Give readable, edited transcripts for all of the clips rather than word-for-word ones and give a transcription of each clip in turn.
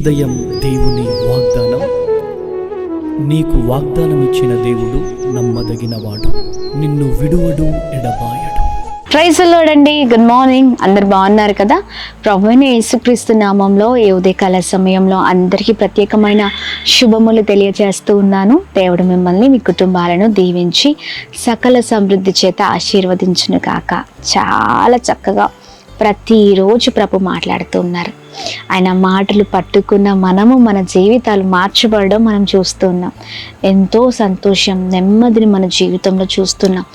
ఉదయం దేవుని వాగ్దానం. నీకు వాగ్దానం ఇచ్చిన దేవుడు నమ్మదగినవాడు, నిన్ను విడువడు, ఎడబాయడు. ప్రైజ్ ది లార్డ్ అండి. Good morning. అందరు బాగున్నారు కదా? ప్రభువైన యేసుక్రీస్తు నామంలో ఈ ఉదయకాల సమయంలో అందరికీ ప్రత్యేకమైన శుభములు తెలియజేస్తూ ఉన్నాను. దేవుడు మిమ్మల్ని, మీ కుటుంబాలను దీవించి సకల సమృద్ధి చేత ఆశీర్వదించును కాక. చాలా చక్కగా ప్రతిరోజు ప్రభు మాట్లాడుతూ ఉన్నారు. ఆయన మాటలు పట్టుకున్న మనము మన జీవితాలు మార్చబడడం మనం చూస్తున్నాం. ఎంతో సంతోషం, నెమ్మదిని మన జీవితంలో చూస్తున్నాం.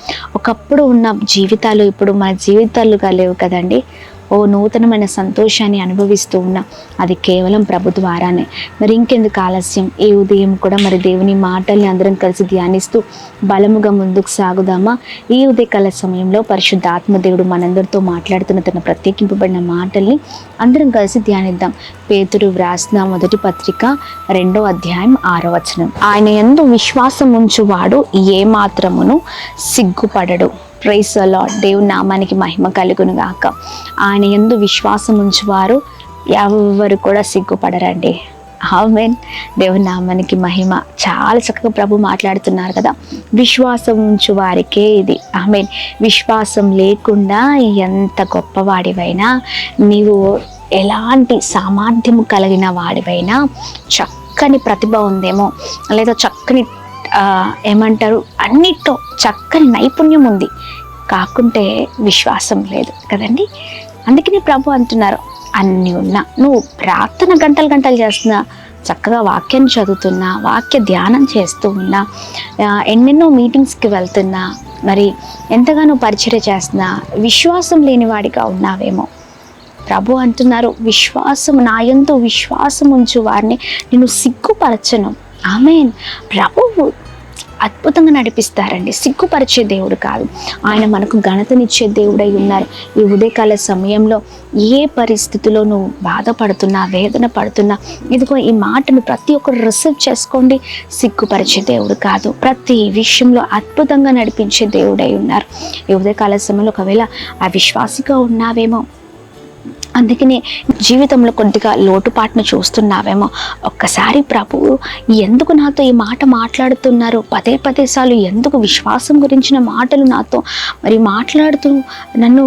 ఒకప్పుడు ఉన్న జీవితాలు ఇప్పుడు మన జీవితాలుగా లేవు కదండి. ఓ నూతనమైన సంతోషాన్ని అనుభవిస్తూ ఉన్నాం. అది కేవలం ప్రభు ద్వారానే. మరి ఇంకెందుకు ఆలస్యం? ఈ ఉదయం కూడా మరి దేవుని మాటల్ని అందరం కలిసి ధ్యానిస్తూ బలముగా ముందుకు సాగుదామా? ఈ ఉదయకాల సమయంలో పరిశుద్ధాత్మ దేవుడు మనందరితో మాట్లాడుతున్న తన ప్రత్యేకింపబడిన మాటల్ని అందరం కలిసి ధ్యానిద్దాం. పేతురు వ్రాసిన మొదటి పత్రిక 2వ అధ్యాయం 6వ వచనం. ఆయన యందు విశ్వాసం ఉంచువాడు ఏ మాత్రమును సిగ్గుపడడు. Praise the lord. దేవుని నామానికి మహిమ కలుగును గాక. ఆయన యందు విశ్వాసం ఉంచువారు ఎవరు కూడా సిగ్గుపడరండి. ఆమేన్. దేవుని నామానికి మహిమ. చాలా చక్కగా ప్రభు మాట్లాడుతున్నారు కదా. విశ్వాసం ఉంచు వారికే ఇది. ఆమేన్. విశ్వాసం లేకుండా ఎంత గొప్పవాడివైనా, నీవు ఎలాంటి సామర్థ్యము కలిగిన వాడివైనా, చక్కని ప్రతిభ ఉందేమో, లేదా చక్కని ఏమంటారు, అన్నిట్లో చక్కని నైపుణ్యం ఉంది, కాకుంటే విశ్వాసం లేదు కదండి. అందుకని ప్రభు అంటున్నారు, అన్నీ ఉన్నా, నువ్వు ప్రార్థన గంటలు గంటలు చేస్తున్నా, చక్కగా వాక్యాన్ని చదువుతున్నా, వాక్య ధ్యానం చేస్తూ ఉన్నా, ఎన్నెన్నో మీటింగ్స్కి వెళ్తున్నా, మరి ఎంతగానో పరిచర్య చేస్తున్నా, విశ్వాసం లేనివాడిగా ఉన్నావేమో. ప్రభు అంటున్నారు, నా యందు విశ్వాసం ఉంచు వారిని నేను సిగ్గుపరచను. ఆమేన్. ప్రభువు అద్భుతంగా నడిపిస్తారండి. సిగ్గుపరిచే దేవుడు కాదు. ఆయన మనకు ఘనతనిచ్చే దేవుడై ఉన్నారు. ఈ ఉదయకాల సమయంలో ఏ పరిస్థితిలో నువ్వు బాధపడుతున్నా, వేదన పడుతున్నా, ఇదిగో ఈ మాటను ప్రతి ఒక్కరు రిసీవ్ చేసుకోండి. సిగ్గుపరిచే దేవుడు కాదు, ప్రతి విషయంలో అద్భుతంగా నడిపించే దేవుడై ఉన్నారు. ఈ ఉదయకాల సమయంలో ఒకవేళ అవిశ్వాసిగా ఉన్నావేమో, అందుకనే జీవితంలో కొద్దిగా లోటుపాటును చూస్తున్నావేమో, ఒక్కసారి ప్రభువు ఎందుకు నాతో ఈ మాట మాట్లాడుతున్నారు, పదే సార్లు ఎందుకు విశ్వాసం గురించిన మాటలు నాతో మరి మాట్లాడుతూ నన్ను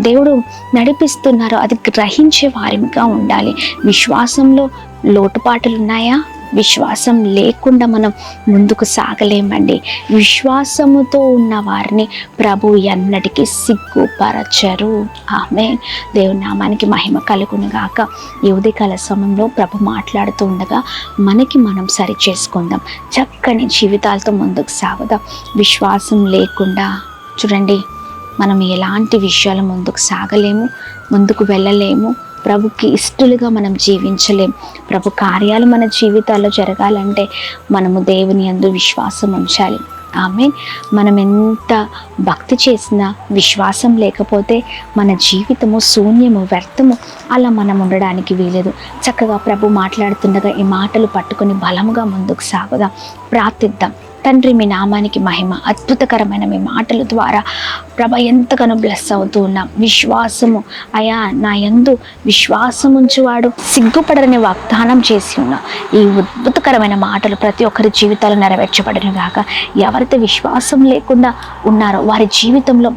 దేవుడు నడిపిస్తున్నారు, అది గ్రహించే వారిగా ఉండాలి. విశ్వాసంలో లోటుపాటులు ఉన్నాయా? విశ్వాసం లేకుండా మనం ముందుకు సాగలేమండి. విశ్వాసముతో ఉన్న వారిని ప్రభు ఎన్నటికీ సిగ్గుపరచరు. ఆమేన్. దేవుని నామానికి మహిమ కలుగును గాక. ఈ ఉదయకాల సమయంలో ప్రభు మాట్లాడుతూ ఉండగా మనకి మనం సరి చేసుకుందాం. చక్కని జీవితాలతో ముందుకు సాగుదాం. విశ్వాసం లేకుండా చూడండి, మనం ఎలాంటి విషయాలు ముందుకు సాగలేము, ముందుకు వెళ్ళలేము. ప్రభుకి ఇష్టలుగా మనం జీవించలేం. ప్రభు కార్యాలు మన జీవితాల్లో జరగాలంటే మనము దేవుని యందు విశ్వాసం ఉంచాలి. ఆమేన్. మనం ఎంత భక్తి చేసినా విశ్వాసం లేకపోతే మన జీవితము శూన్యము, వ్యర్థము. అలా మనం ఉండడానికి వీలేదు. చక్కగా ప్రభు మాట్లాడుతుండగా ఈ మాటలు పట్టుకొని బలముగా ముందుకు సాగుదాం. ప్రార్థిద్దాం. తండ్రి, మీ నామానికి మహిమ. అద్భుతకరమైన మీ మాటల ద్వారా ప్రభ ఎంతగానో బ్లెస్ అవుతూ ఉన్నాం. విశ్వాసము అయా, నా యందు విశ్వాసం ఉంచువాడు సిగ్గుపడరని వాగ్దానం చేసి ఉన్నాం. ఈ అద్భుతకరమైన మాటలు ప్రతి ఒక్కరి జీవితాలు నెరవేర్చబడిన గాక. ఎవరైతే విశ్వాసం లేకుండా ఉన్నారో వారి జీవితంలో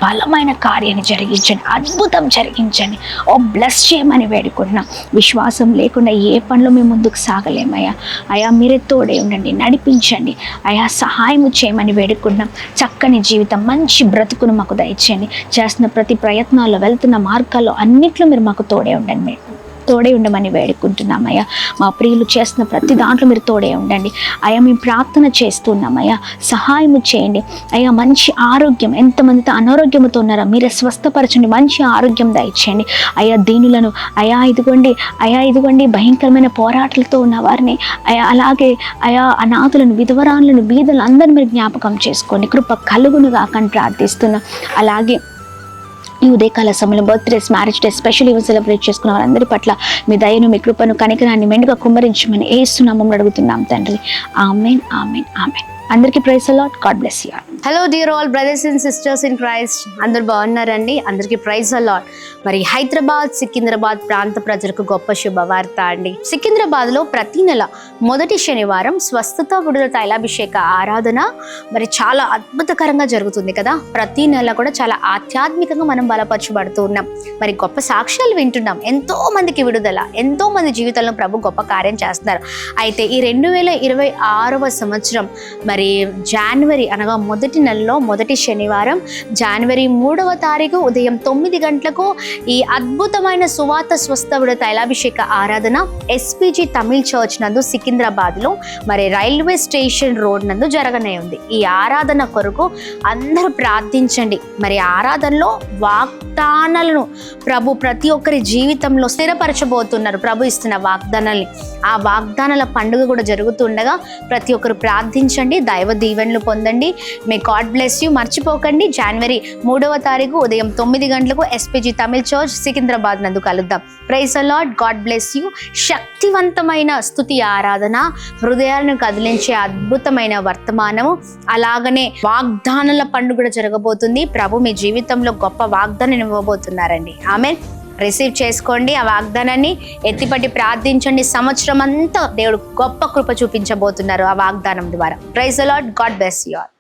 బలమైన కార్యాన్ని జరిగించండి, అద్భుతం జరిగించండి. ఓ బ్లెస్ చేయమని వేడుకుంటున్నాం. విశ్వాసం లేకుండా ఏ పనులు మేము ముందుకు సాగలేమయ్యా. అయా, మీరే తోడే ఉండండి, నడిపించండి. అయా, సహాయం చేయమని వేడుకుంటున్నాం. చక్కని జీవితం, మంచి బ్రతుకును మాకు దయచేయండి. చేస్తున్న ప్రతి ప్రయత్నాల్లో, వెళ్తున్న మార్గాల్లో అన్నిట్లో మీరు మాకు తోడే ఉండండి, తోడే ఉండమని వేడుకుంటున్నామయ్యా. మా ప్రియులు చేస్తున్న ప్రతి దాంట్లో మీరు తోడే ఉండండి అయ్యా. మేము ప్రార్థన చేస్తున్నామయ్యా, సహాయము చేయండి అయ్యా. మంచి ఆరోగ్యం, ఎంతమందితో అనారోగ్యంతో ఉన్నారో మీరే స్వస్థపరచండి, మంచి ఆరోగ్యం దయచేయండి అయ్యా. దీనులను అయ్యా ఇదిగోండి భయంకరమైన పోరాటాలతో ఉన్న వారిని అయ్యా, అలాగే అయ్యా అనాథులను, విధవరాలను, బీదలను అందరినీ మీరు జ్ఞాపకం చేసుకోండి. కృప కలుగును గాకని ప్రార్థిస్తున్నాం. అలాగే ఈ ఉదయకాల సమయంలో birthdays, marriage days, special event celebrate చేసుకున్న వారందరి పట్ల మీ దయను, మీ కృపను, కనికరాన్ని మెండుగా కుమ్మరించమని యేసు నామములో అడుగుతున్నాం తండ్రి. ఆమేన్, ఆమేన్, ఆమేన్. అందరికీ praise the Lord. God bless you. Hello dear all brothers and sisters in Christ, అందరు బాగున్నారండి? అందరికీ ప్రైజ్ ది లార్డ్. మరి హైదరాబాద్, సికింద్రాబాద్ ప్రాంత ప్రజలకు గొప్ప శుభవార్త అండి. సికింద్రాబాద్లో ప్రతి నెల మొదటి శనివారం స్వస్థత విడుదల తైలాభిషేక ఆరాధన మరి చాలా అద్భుతకరంగా జరుగుతుంది కదా. ప్రతి నెల కూడా చాలా ఆధ్యాత్మికంగా మనం బలపరచబడుతూ ఉన్నాం. మరి గొప్ప సాక్ష్యాలు వింటున్నాం. ఎంతో మందికి విడుదల, ఎంతో మంది జీవితంలో ప్రభు గొప్ప కార్యం చేస్తున్నారు. అయితే ఈ 2026వ సంవత్సరం మరి జనవరి అనగా మొదటి నెలలో మొదటి శనివారం జనవరి 3వ తారీఖు ఉదయం 9 గంటలకు ఈ అద్భుతమైన సువార్త స్వస్థ విడుదల తైలాభిషేక ఆరాధన ఎస్పీజీ తమిళ్ చర్చ్ నందు సికింద్రాబాద్లో మరి రైల్వే స్టేషన్ రోడ్ నందు జరగనే ఉంది. ఈ ఆరాధన కొరకు అందరూ ప్రార్థించండి. మరి ఆరాధనలో వాగ్దానాలను ప్రభు ప్రతి ఒక్కరి జీవితంలో స్థిరపరచబోతున్నారు. ప్రభు ఇస్తున్న వాగ్దానాల్ని, ఆ వాగ్దానాల పండుగ కూడా జరుగుతుండగా ప్రతి ఒక్కరు ప్రార్థించండి, దైవ దీవెనలు పొందండి. May God bless you. మర్చిపోకండి, జనవరి 3వ తారీఖు ఉదయం 9 గంటలకు ఎస్పీజీ తమిళ్ చర్చ్ సికింద్రాబాద్ నందు కలుద్దాం. Praise the Lord. God bless you. శక్తివంతమైన స్తుతి ఆరాధన, హృదయాలను కదిలించే అద్భుతమైన వర్తమానము, అలాగనే వాగ్దానాల పండుగ జరగబోతుంది. ప్రభు మీ జీవితంలో గొప్ప వాగ్దానం ఇవ్వబోతున్నారండి. ఆమేన్. రిసీవ్ చేసుకోండి ఆ వాగ్దానాన్ని, ఎత్తిపట్టి ప్రార్థించండి. సంవత్సరం అంతా దేవుడు గొప్ప కృప చూపించబోతున్నారు ఆ వాగ్దానం ద్వారా. Praise the Lord. God bless you all.